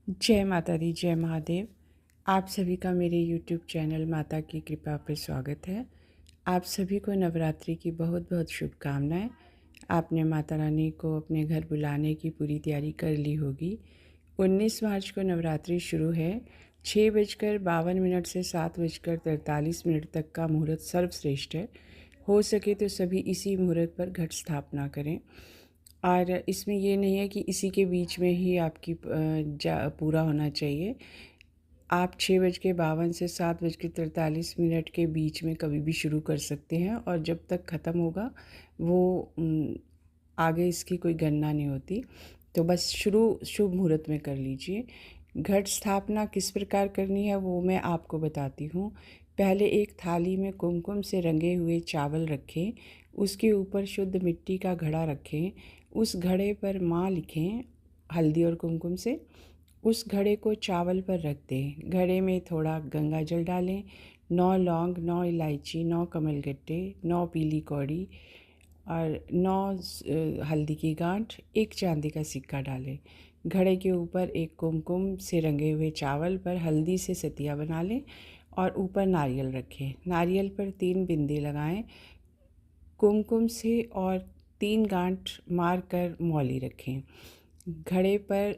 जय माता दी, जय महादेव। आप सभी का मेरे YouTube चैनल माता की कृपा पे स्वागत है। आप सभी को नवरात्रि की बहुत बहुत शुभकामनाएं। आपने माता रानी को अपने घर बुलाने की पूरी तैयारी कर ली होगी। 19 मार्च को नवरात्रि शुरू है। 6:52 से 7:43 तक का मुहूर्त सर्वश्रेष्ठ है। हो सके तो सभी इसी मुहूर्त पर घट स्थापना करें। और इसमें ये नहीं है कि इसी के बीच में ही आपकी पूरा होना चाहिए। आप 6:52 से 7:43 के बीच में कभी भी शुरू कर सकते हैं और जब तक ख़त्म होगा वो आगे इसकी कोई गणना नहीं होती। तो बस शुरू शुभ मुहूर्त में कर लीजिए। घट स्थापना किस प्रकार करनी है वो मैं आपको बताती हूँ। पहले एक थाली में कुमकुम से रंगे हुए चावल रखें। उसके ऊपर शुद्ध मिट्टी का घड़ा रखें। उस घड़े पर माँ लिखें हल्दी और कुमकुम से। उस घड़े को चावल पर रख दें। घड़े में थोड़ा गंगा जल डालें। 9 लौंग, 9 इलायची, 9 कमलगट्टे, 9 पीली कौड़ी और 9 हल्दी की गांठ, एक चांदी का सिक्का डालें। घड़े के ऊपर एक कुमकुम से रंगे हुए चावल पर हल्दी से सतिया बना लें और ऊपर नारियल रखें। नारियल पर 3 बिंदी लगाएं कुमकुम से और 3 गांठ मार कर मौली रखें। घड़े पर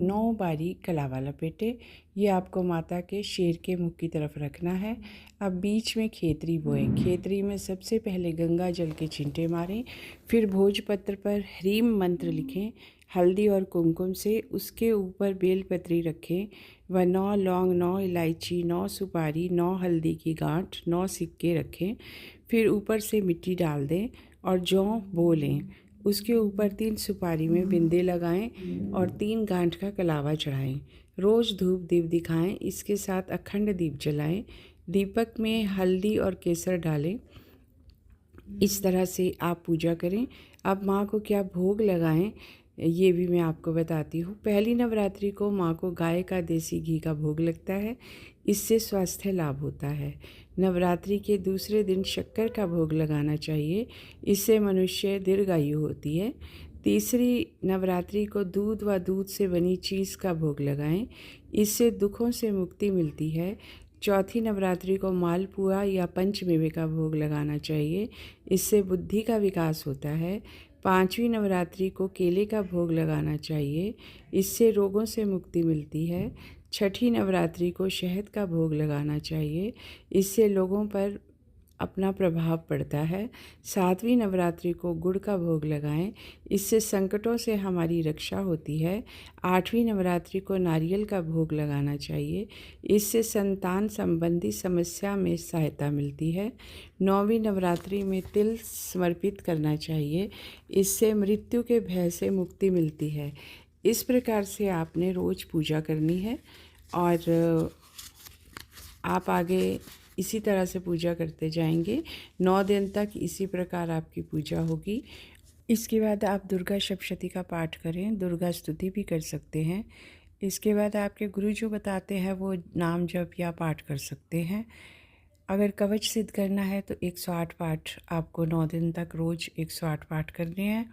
9 बारी कलावा लपेटे। ये आपको माता के शेर के मुख की तरफ रखना है। अब बीच में खेतरी बोएं। खेतरी में सबसे पहले गंगा जल के छींटे मारें। फिर भोजपत्र पर ह्रीम मंत्र लिखें हल्दी और कुमकुम से। उसके ऊपर बेलपत्री रखें व 9 लौंग, 9 इलायची, 9 सुपारी, 9 हल्दी की गांठ, 9 सिक्के रखें। फिर ऊपर से मिट्टी डाल दें और जौ बो लें। उसके ऊपर 3 सुपारी में बिंदे लगाएं और 3 गांठ का कलावा चढ़ाएं। रोज़ धूप दीप दिखाएं। इसके साथ अखंड दीप जलाएं। दीपक में हल्दी और केसर डालें। इस तरह से आप पूजा करें। अब माँ को क्या भोग लगाएं ये भी मैं आपको बताती हूँ। पहली नवरात्रि को माँ को गाय का देसी घी का भोग लगता है। इससे स्वास्थ्य लाभ होता है। नवरात्रि के दूसरे दिन शक्कर का भोग लगाना चाहिए। इससे मनुष्य दीर्घायु होती है। तीसरी नवरात्रि को दूध व दूध से बनी चीज़ का भोग लगाएं। इससे दुखों से मुक्ति मिलती है। चौथी नवरात्रि को मालपुआ या पंचमेवे का भोग लगाना चाहिए। इससे बुद्धि का विकास होता है। पांचवी नवरात्रि को केले का भोग लगाना चाहिए। इससे रोगों से मुक्ति मिलती है। छठी नवरात्रि को शहद का भोग लगाना चाहिए। इससे लोगों पर अपना प्रभाव पड़ता है। सातवीं नवरात्रि को गुड़ का भोग लगाएं। इससे संकटों से हमारी रक्षा होती है। आठवीं नवरात्रि को नारियल का भोग लगाना चाहिए। इससे संतान संबंधी समस्या में सहायता मिलती है। नौवीं नवरात्रि में तिल समर्पित करना चाहिए। इससे मृत्यु के भय से मुक्ति मिलती है। इस प्रकार से आपने रोज़ पूजा करनी है और आप आगे इसी तरह से पूजा करते जाएंगे। 9 दिन तक इसी प्रकार आपकी पूजा होगी। इसके बाद आप दुर्गा सप्तशती का पाठ करें। दुर्गा स्तुति भी कर सकते हैं। इसके बाद आपके गुरु जो बताते हैं वो नाम जप या पाठ कर सकते हैं। अगर कवच सिद्ध करना है तो 108 पाठ आपको 9 दिन तक रोज़ 108 पाठ करने हैं।